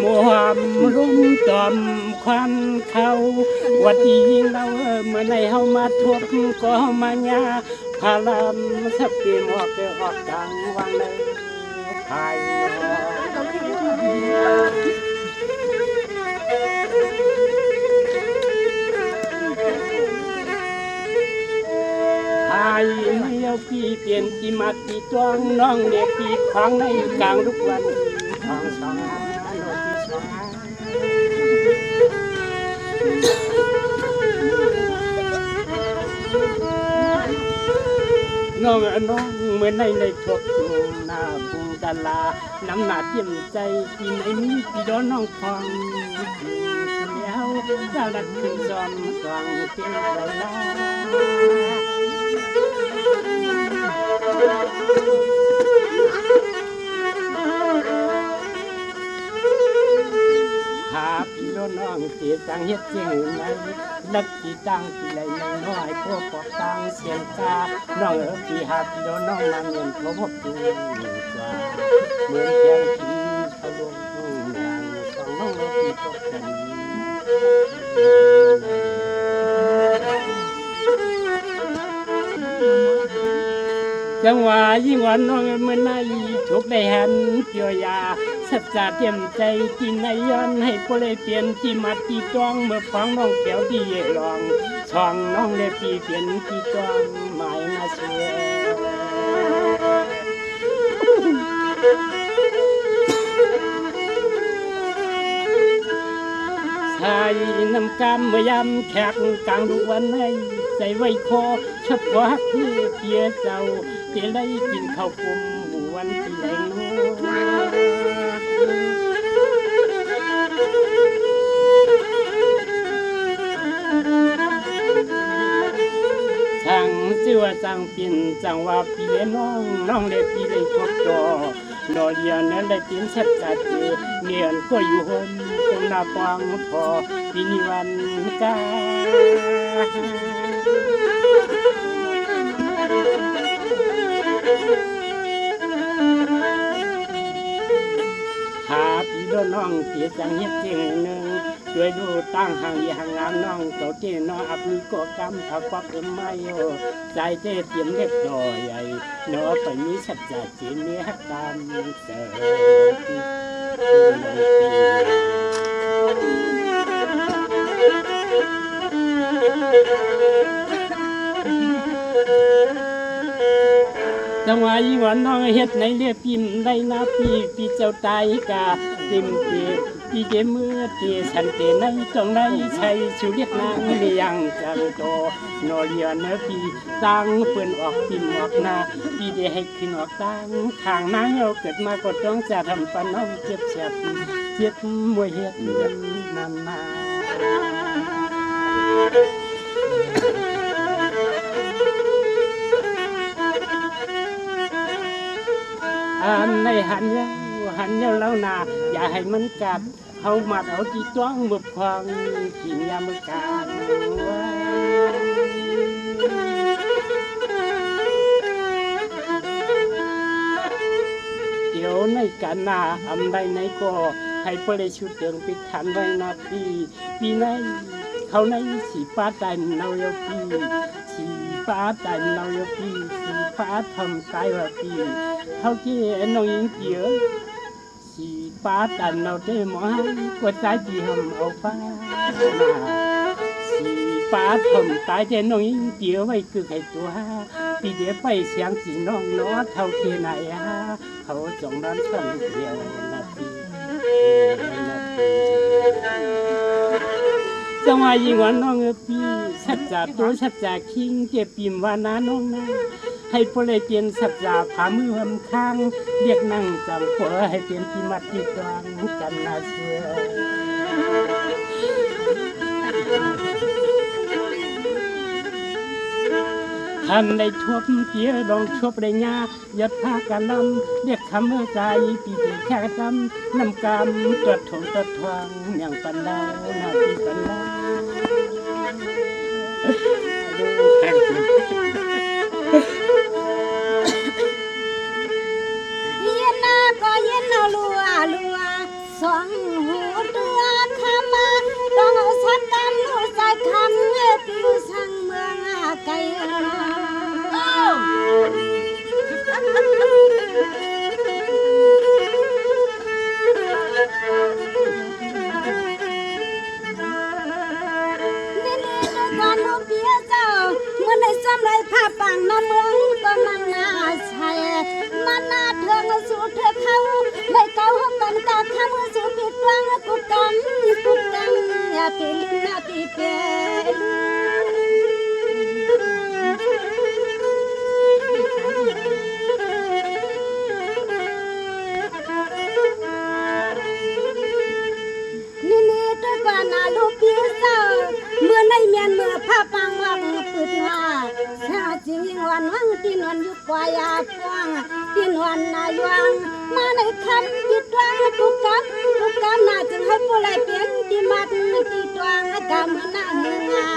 มวมร่มจอมควันเขาวัดอียิงเราเมื่อในเฮามาทบก็มาญาพาลำสับปีหมอกออกกลางวังในภายไอ้ไม่เอาพี่เปลี่ยนกี่มากี่ตวงน้องเด็กปีขวางในกลางทุกวันทางสองโลที่สองน้องเหมือนในทบหน้าบุงดาลาน้ำหนาเยี่ยมใจปีไหนมีปีดอนน้องฟังแล้วดาลัดขึ้นจอมกลางเตียงดาลาหาพี่น้องเสียจังเฮ็ดเจียงไหนนักที่ตั้งที่ไหลน้อยพวกปอกตังเสียงกาน้องพี่หาพี่น้องมาเมียนพบตัวกว่าเหมือนแกงที่เขาลงอย่างสองน้องพี่ตกกันจังหวะยิ่งวันน้องเมื่อนายีถูกได้หันเปียวยาสัจจะเต็มใจกินในย้อนให้พลเปลี่ยนที่มัดที่จ้องเมื่อฟังน้องแก้วที่เย่ลองช่องน้องได้ปีเปลี่ยนที่จ้องหมายมาเชื่อชายน้ำกำเมื่อยำแขกกลางดุวันให้ใส่ไว้คอเฉพาะที่เพียเจ้าเจไลกินข้าวกลมวันที่แหลงช่างเชื่อจังปิ่นจังว่าพี่น้องเล็กพี่เลยทบจอนอเลียนนั้นได้ตินชัดจัดเนียนก็อยู่ห่มตรงหน้าปางพอปีนิวันกาหาพี่น้องเสียจังเฮ็ดเจงหนึ่งด้วยดูตั้งห่างอย่างงามน้องโตเจน้องอับมีก็กำผักปักไม่โอใจเจเตรียมเล็กดอยใหญ่น้อไปมีสัจจะเจเนื้อตามเสิจังหวะยี่วันน้องเฮ็ดในเรียบพิมได้นาพี่เจ้าตายกาเต็มเปียพี่เจมือเตฉันเตในจงในใช้ชูเรียกนางเลี้ยงจังโตนอเลียนพี่ตั้งเปิ้นออกพิมออกนาพี่ได้ให้ขึ้นออกตั้งข้างนางเอาเกิดมาก็ต้องจะทำปนน้องเจ็บแสบเจ็บมวยเฮ็ดนานในหันยาวแล้วนาอย่าให้มันกัดเอามัดเอาที่จ้องบุบควางกินยามกาเดี๋ยวในกันนาอำใดในก็ให้พลชุดเดิงปิดขันไว้นาปีในเขาในสีป้าตายเนาเยปีสีป้าตายเนาเยปีสีป้าทำตายว่าปีเขาเกี่ยน้องยิงเกี่ยวสีป้าตันเราได้หมอกว่าใจที่ทำเอาป้าสีป้าทำตายแต่น้องยิงเกี่ยวไว้คือใครตัวปีเดียวไปเสียงสีน้องน้อเท่าที่ไหนเขาจงนั้นช่างเดียวนาทีจังหวะยิงวันน้องพี่ชัดจ่าตัวชัดจ่าคิงเก็บปิ่มวานาน้องนะให้พลเปลี่ยนสัจจาผามือหำข้างเรียกนั่งจังเพื่อให้เปลี่ยนที่มัดที่กลางกันนาเชื่อท่านได้ทบเปียดองทบได้ยายัดผ้ากันลำเรียกคำเมื่อใจปีแค่จำน้ำกำตรวจถงตรวจทวงอย่างปันดาวนาทีปันดาวดูแข่งสิเย็นนาก็เย็นเอาลัวสองหั เตือนคำมาต้องสักกันรู้สักคำติวสั่งเมืองไกลจำไรผ้าปังน้ำเมืองก็มันน่าใช่มันน่าเถิงสู่เธอเขาไม่เก่ากันกาข้ามือสู่ปิดวังกุกันอย่าปีลิ้นอย่าปีเปนี่ตัวกว่านาลูกพี่สาวเมื่อในเมียนเมื่อผ้าปังวังปืดว่าจริงวันวังที่นวลอยู่กว่ายาฟางที่นวลนายวังมาในคำจิตวังกุกันน่าจึงให้ผู้ไล่เปลี่ยนที่มัดที่ตวงกำนาหงา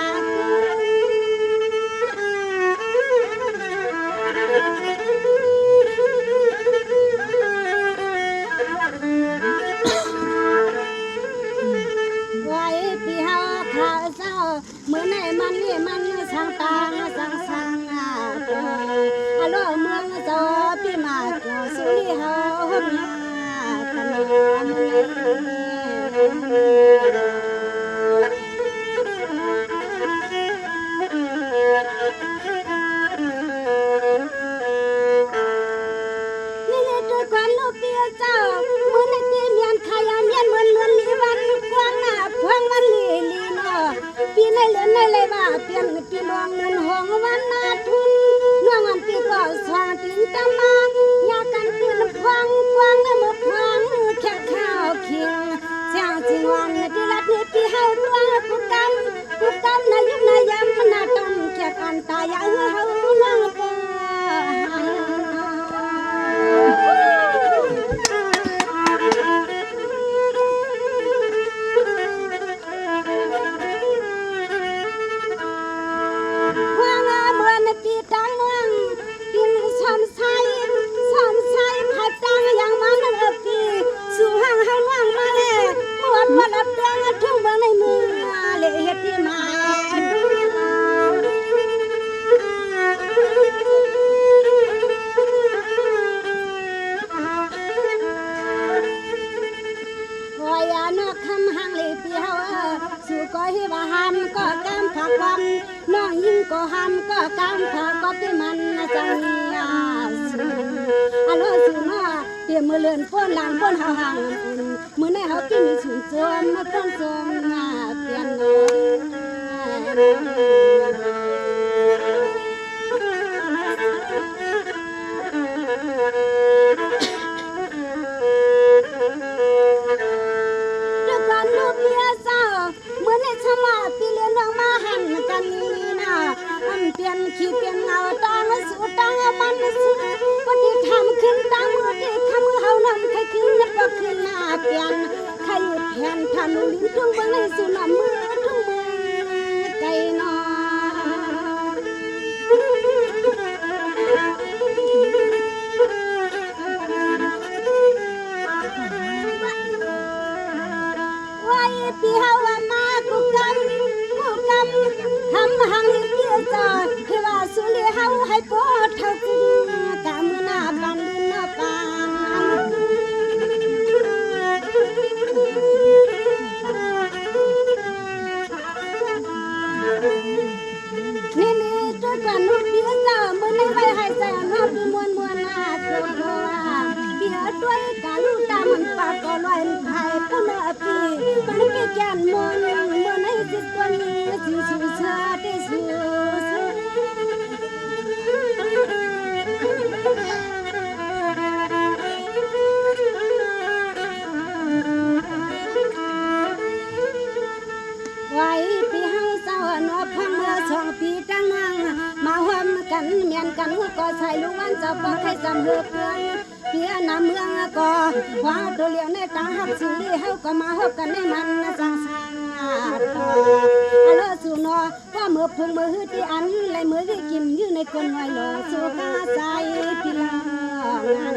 ไว้พี่เฮาข้าเศร้าเมื่อในมันนี่มันสังตาสังฮัลโหลเมืองจอพี่มาจอสุริเฮาเมียกันนี่เลยตัวควันลูกเปียเจ้าเมื่อในตีเมียนขายเมียนเหมือนลีวันกว้างหน้าพวงวันลีเนาะปีในเหลือในเลยว่าเปลี่ยนปีลองเงินห้องวันนาทุนน้องอันปีก็สว่างติงตามายากันปีนพวงเนื้อมือพวงแค่ข้าวเคียงเจ้าจริงวันที่รัดนี่ปีเฮาตัวกุกันนายุนายำนาต้มแค่กันตายาเฮาน้องปอน้องยิ่งก็ห้ามก็กำผักก็ที่มันจังยาสูฮัลโหลสูมาเตรียมมือเลื่อนป้นหลังป้นห่างมือในเขาที่มีสูงโจมมาต้นโจมเปลี่ยนด้วยกันลูกเมียเศร้าเมื่อในชมาปีเลี้ยงน้องมาหันกันมันเปลี่ยนขี้เปลี่ยนเงาตางสู่ตางมันสู่ปฏิทำขึ้นตางมือที่ทำเฮานำใครขึ้นแล้วก็ขึ้นหน้าเปลี่ยนใครหยุดแทนทำลิ้นทุ่งเบื้องในสู่น้ำมือทุ่งมือใจนอไว้ปีเฮาว่ามากุกันทำหังเกี่ยวจอดคือว่าสุริเฮาให้ปอดเท่ากินกะมือหน้าปันดินหน้าปานนี่ตัวกันลูกเบี้ยเจ้ามือในใบให้ใส่หน้าปีมวนหน้าตัวเบี้ยด้วยกะลูกตามันปากก็ลอยไผ่ผู้เนื้อปีมันเกี่ยแกนมองมือในจิตตัวนี้สิสุชาติสุไว้ปีเฮาเศร้าเนาะพังเมื่อ2 ปีตั้งนั่งมาห่วมกันเมียนกันก็ใส่ลูกวันจะปักให้จำเฮือเพื่อนเปียน้ำเมืองก็คว้าตัวเลี้ยงในตาหักสุริเฮาก็มาฮบกันในมันสังสารฮัลโหลสุนอว่ามือพุงมือที่อันเลยมือที่กินอยู่ในคนไว้หลงสุกาใส่พิลางาน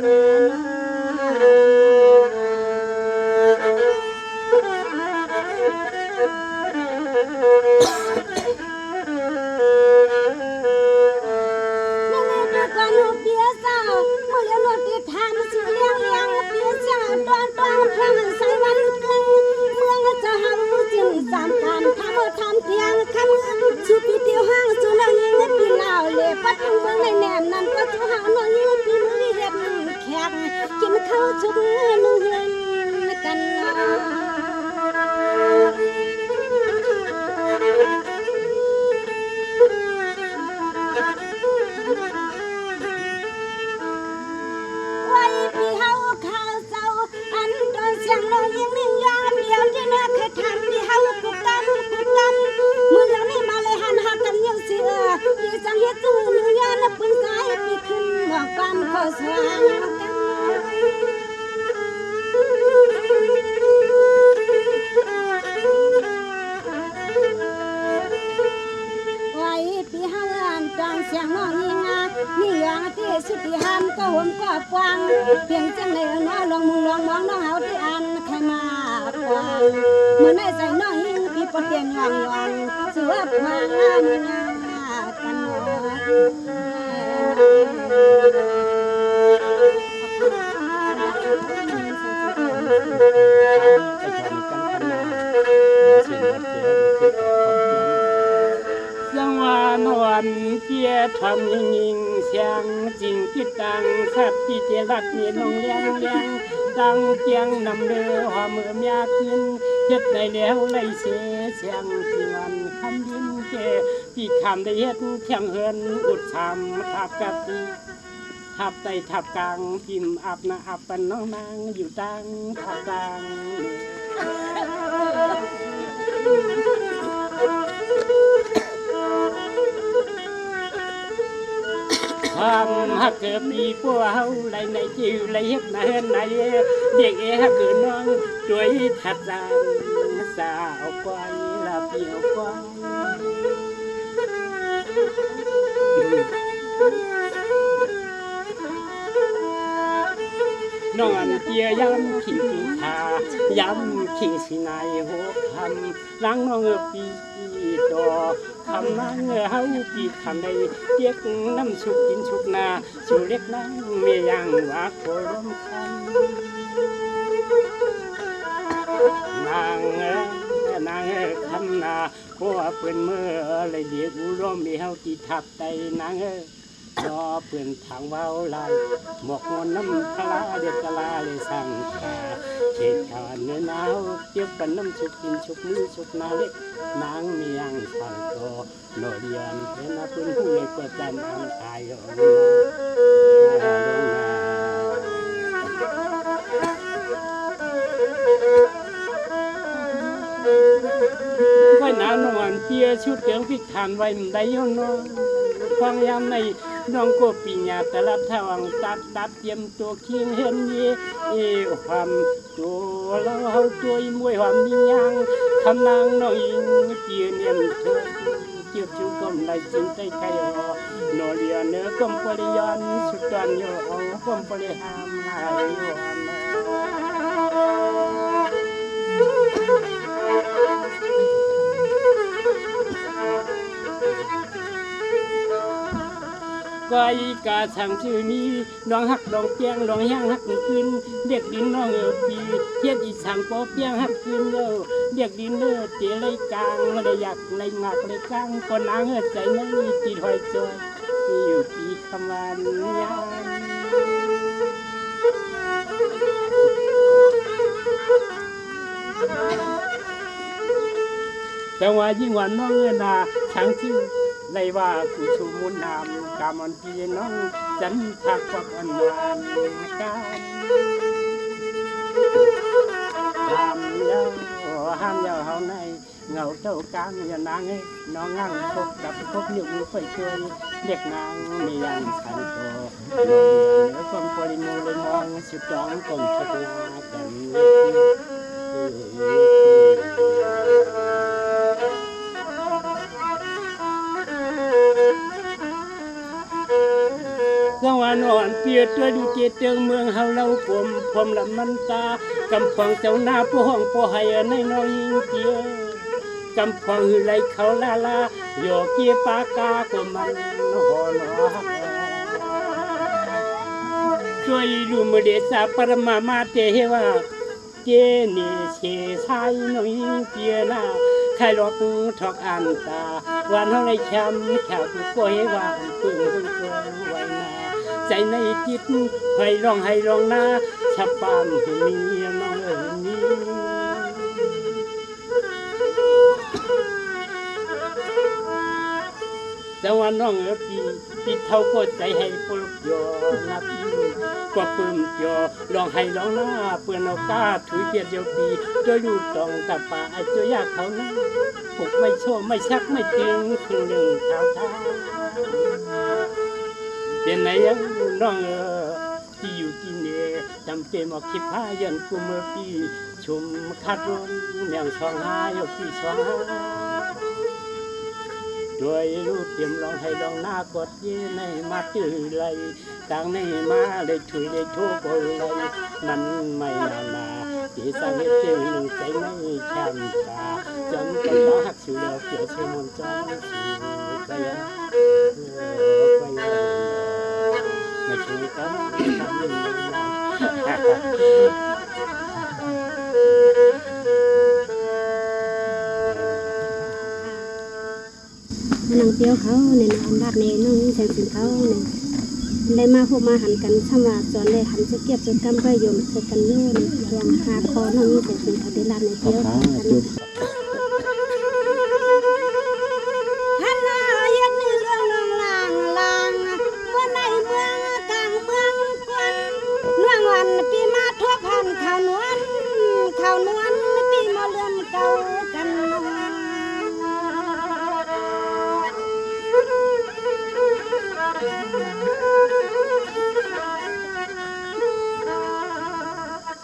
เมื่อในใส่น้องหิงพี่ปดเตียงยองยองสวบวางมืองากันหมยังว่านอนเกียทำยิงเสียงจริงติดตังขับที่เจรัดนี่ลงเลี้ยงดังเจียงนำเดือหอมเมียขึ้นเฮ็ดได้แล้วไล่เสียงที่วันคำดินเกพี่คำได้เฮ็ดเที่ยงเฮินอุดชามทับกับตีทับไตทับกลางพิมพ์อับนะอับปันน้องนางอยู่ตังทับกลางความฮักเกิดปีพวกเฮาไหลในจิ๋วไหลเฮ็ดนาเฮ็ดไหนเด็กฮักเกิดน้องด้วยทัดจานสาวก้อยละเปียวก้อยนอนเกียย้ำขิงกินชาย้ำขิงสินายโหคำล้างน้องปีดอคำนั่งเฮาปีคำใดเกียกน้ำชุกกินชุกนาชูเล็กนั่งเมียยังว่าโคลมคำนางคำนาเพราะว่าเปิ้นเมื่อเลยเดียกอุรมมีเฮาที่ทับไตนางรอเพื่อนทางเว้าลายหมอกงอนน้ำพลาเด็ดกะลาเลยสั่งขาเขตชาวเนื้อหนาวเกี่ยวกันน้ำชุกกินชุกมือชุกนาเล็กนางมียังสั่งโตโนเรียนเห็นเพื่อนผู้เล็กกว่าจันอังตายออกไว้หนานอนเปียชุดเกียงพิกทานไว้ได้ยนน้องความยามในน้องก็ปีญาแต่ละทางตัดเตรียมตัวคิงเห็นความตัวเราตัวมวยความยิ่งยังคำนางน้องอิงเจียเนียมทุกเจียบชูกลมไหลจึงใจใครโนเรียเนื้อกลมปริยันสุดตันโยกลมปริหามหายโยก้อยกาสั่งชื่อนี้น้องหักดองเปียงน้องย่างหักขึ้นเด็กดินน้องปีเทียดอีสั่งปอเปียงหักขึ้นเด็กดินเตี๋ยเลยกลางเลยอยากเลยงักเลยกลางก็นางใจไม่จีถอยจอยอยู่ปีคำวันยามแต่ว่ายิ่งวันน้องนาช่างชื่อเลยว่ากูชูมุนนามกามันพี่น้องจันทักวักอันวานกันห้ามยาวเฮาในเงาเจ้ากลางอย่านางน้องงั่งพบดับพบอยู่ไฟช่วยเด็กนางมียังสันโตโดยเนื้อความปริมูเลยมองสุดร้องกลมชักลากันสวรรค์อ่อนเปียตัวดูเจเติงเมืองเฮาเล่าผมลำมันตากำพองเจ้าหน้าผู้ห้องผู้ให้ในน้อยยิงเกียกำพองหือไหลเขาลาโยเกียปากาก็มันหอหนอช่วยดูมเดชาปรมาเตว่าเจเนเชชายน้อยยิงเกียนาใครรอกทอกอันตาวันเฮาในช้ำข่าวผู้ป่วยว่าปึ้งไว้นาใจในจิตให้ร้องนาชับปามผู้มีน้องนี้แต่ว่าน้องปีเท่าก็ใจให้ปลุกยอนาปีกว่าปื้มยอร้องนาเปื่อนเอากาถุยเกียดเดียวปีโดยดูตองตาป่าไอ้เจ้ายากเขานะปลุกไม่โชว์ไม่ชักไม่ตึงคืนหนึ่งเท้าท่าเป็นไหนยังน้องที่อยู่กินเนจำเจมอกคิดพายันกุมปีชุมคัดรนแนวช่องหายปีช่องหาด้วยรูปเตรียมร้องหน้ากดยีในมาตื้อไหลต่างในมาเลยถุยเลยทุกคนไหลมันไม่นา ตีสาวเจียงหนึ่งใจไม่แคมตาจนกันล้อหักสิวแล้วเกี่ยวเชื่อมนจอมสิวไปยังไปยังไม่ช่วยกันทำยังไงนางเปียวเขาเนี่ยนะอันดับในน้องแสงสินเขาเนี่ยได้มาพบมาหันกันสมาจอนได้หันจะเก็บจะกำก็โยมเธอกันโยนเพียงหาคอน้องแสงสินเขาได้รับในเปียวกันฮันนาเย็นนี่เรื่องลางลางเมื่อในเมืองกลางเมืองกวนเนื่องวันปีมาทบพันข้าวนวลปีมาเลื่อนเก่ากัน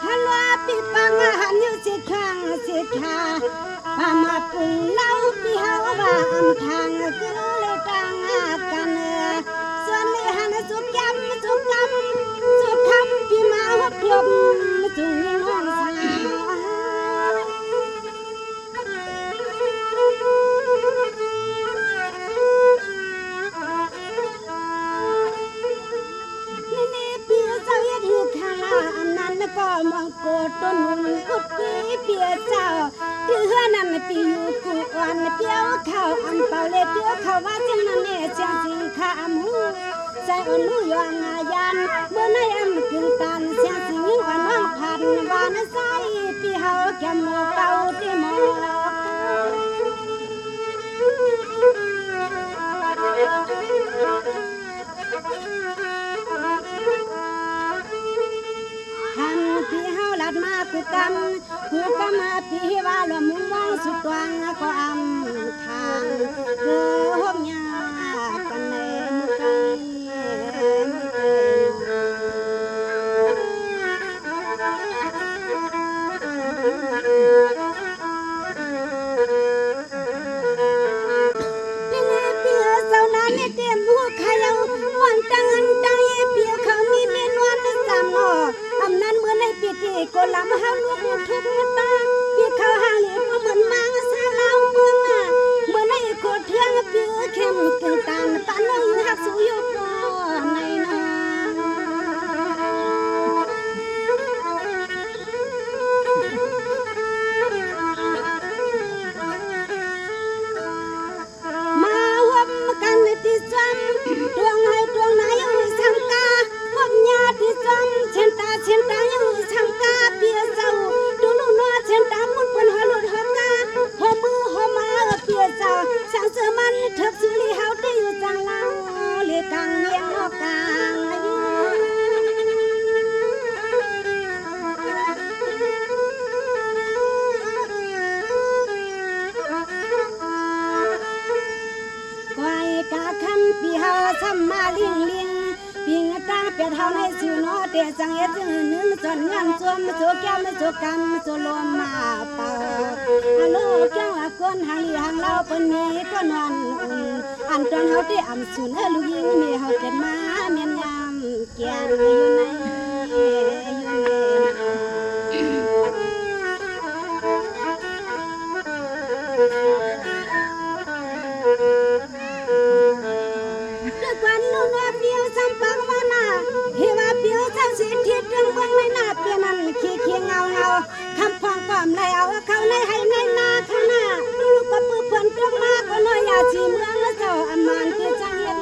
ฮัลโหลปีปังหันอยู่สิข้างสิขาพามาปรุงเล่าปีเฮาว่าอำทางคือเลยต่างกันส่วนนี้หันสุกยำสุกคำปีมาหัวพยมจุงน้องสาวก็มังโกต้นหุ่นอุดปีเปียเจ้าเดือนั่นปีอยู่กูอ่อนเปียวเข้าอันเป่าเลยเปียวเข้าว่าจังนั้นเนี่ยเสียงสิงข้ามหูใจอ่อนหูยองอายันเมื่อในอำกึ่งตันเสียงสิงอ่อนว่างพันวานใส่ปีเฮาแก่หมอเก่าที่หมอพี่เฮาลัดมากูกมาพี่ว่าลมุงว่างสุดตวงก็อำทางเกือหอมยากันในมือไกลพี่เสานั้นเนี่ยเตรียมหัวขยาววันจังเย่เปียวเขามีเมนวันสามหนออำนั้นเมื่อในปีที่ก็ลำเฮาลูกทุกตาพี่เขาหางเหลียวเหมือนมังสาลาวเมืองเมื่อในโคเทืองเปียวเข้มกึ่งตานปานน้องหักสู้อยู่ปอในนามาหวมกันที่ซ้ำดวงให้ดวงไหนอยู่สังกาหวมญาติซ้ำเช่นตาอยู่สังกาเปียเจ้าดูลูกน้อเช่นตามุดบนหัวหลุดหัวกาหัวมือหัวมาเปียเจ้าสังเสือมันเถิบสุริเฮาได้อยู่จังเล่าเลียกังเมียงนอกกางกาคำปีเฮาซ้ำมาเลี้ยงปีงตาเปียเฮาในสิวนอเตจังเอ็ดนึงจนงานจวมโจแก้มโจกำโจลมมาเป่าฮัลโหลแก้วคนหางลีหางเล่าปนมีก็นอนอันตอนเฮาที่อำสุนลูกยิงมีเฮาเกิดมาเมียนยามเกียนอยู่ในคำพองก้อมในเอาเขาในให้ในนาข้างหน้าดูลูกกับมือเพื่อนตรงมาก็น้อยอยาชีเมืองและเจ้าอำมานคือจังเย็น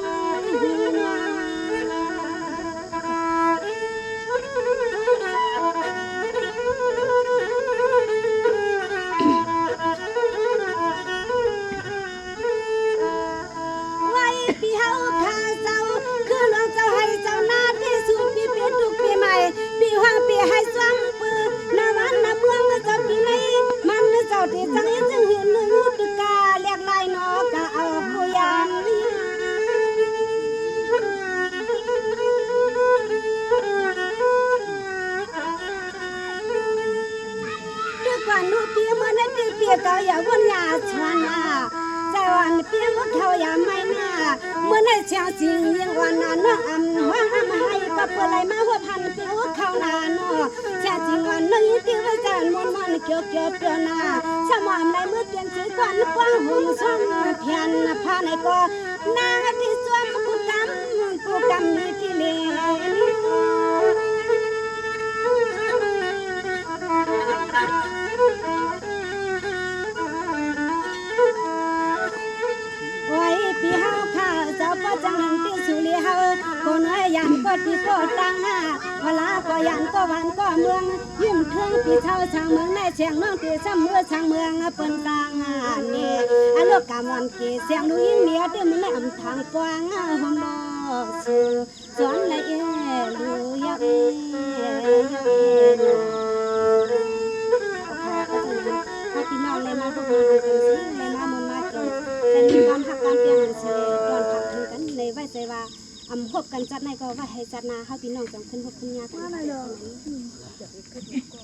ไว้ปีเฮาพาเจ้าคือหลวงเจ้าให้เจ้าหน้าที่สู่ปีเปลี่ยนทุกปีใหม่ปีห้างปีให้ซ้ำปืนนาวันนาเมืองเจ้าปีนี้มันเจ้าที่จังยังจึงเห็นนึกตะกาเรียกลายนอกะเอาผู้ยามด้วยความรู้ปีเมื่อนั้นปีเก่าอย่าวนยาชวนใจว่า วันเปียงเขาอย่าไม่น่าเมื่อในเชียงจริงยังวันนั้นน้องอำว่าอำให้ก็เปิดไหลมาหัวพันเปียวเขานาเนาะเชียงจริงวันน้อยตีไว้จานมันเกี่ยวเปียวนาสมอมไหลเมื่อเตียนชื่อก่อนกว้างหุ่นซ้อนเพียนผ้าในก็นางที่สวมกูกำมีกิเลสโอ้ยพี่เฮาข้าเจ้าพ่อจังหันพี่สุริเฮาคนเอ้ยยันก็ที่โตตังหาเวลาก็ยันก็วันก็เมืองยุ่งเทืองพี่เท่าช่างเมืองในเสียงน้องที่ซ้ำเมื่อช่างเมืองเปิ้นตังนี่อโลกามวันกี่เสียงดูยิ่งเมียเด้อมันในอำทางกว้างห้องนอสือสอนละเอลูยาถ้าพี่น้องเลยมาพวกมันกันสิเลยมามันมาเกิดแต่มีความหักการเปลี่ยนเสียตอนขับถึงกันเลยไว้ใจว่าพบกันจัดในก็ว่าให้จัดนาเฮาพี่น้องจังขึ้นพบขึ้นยากกัน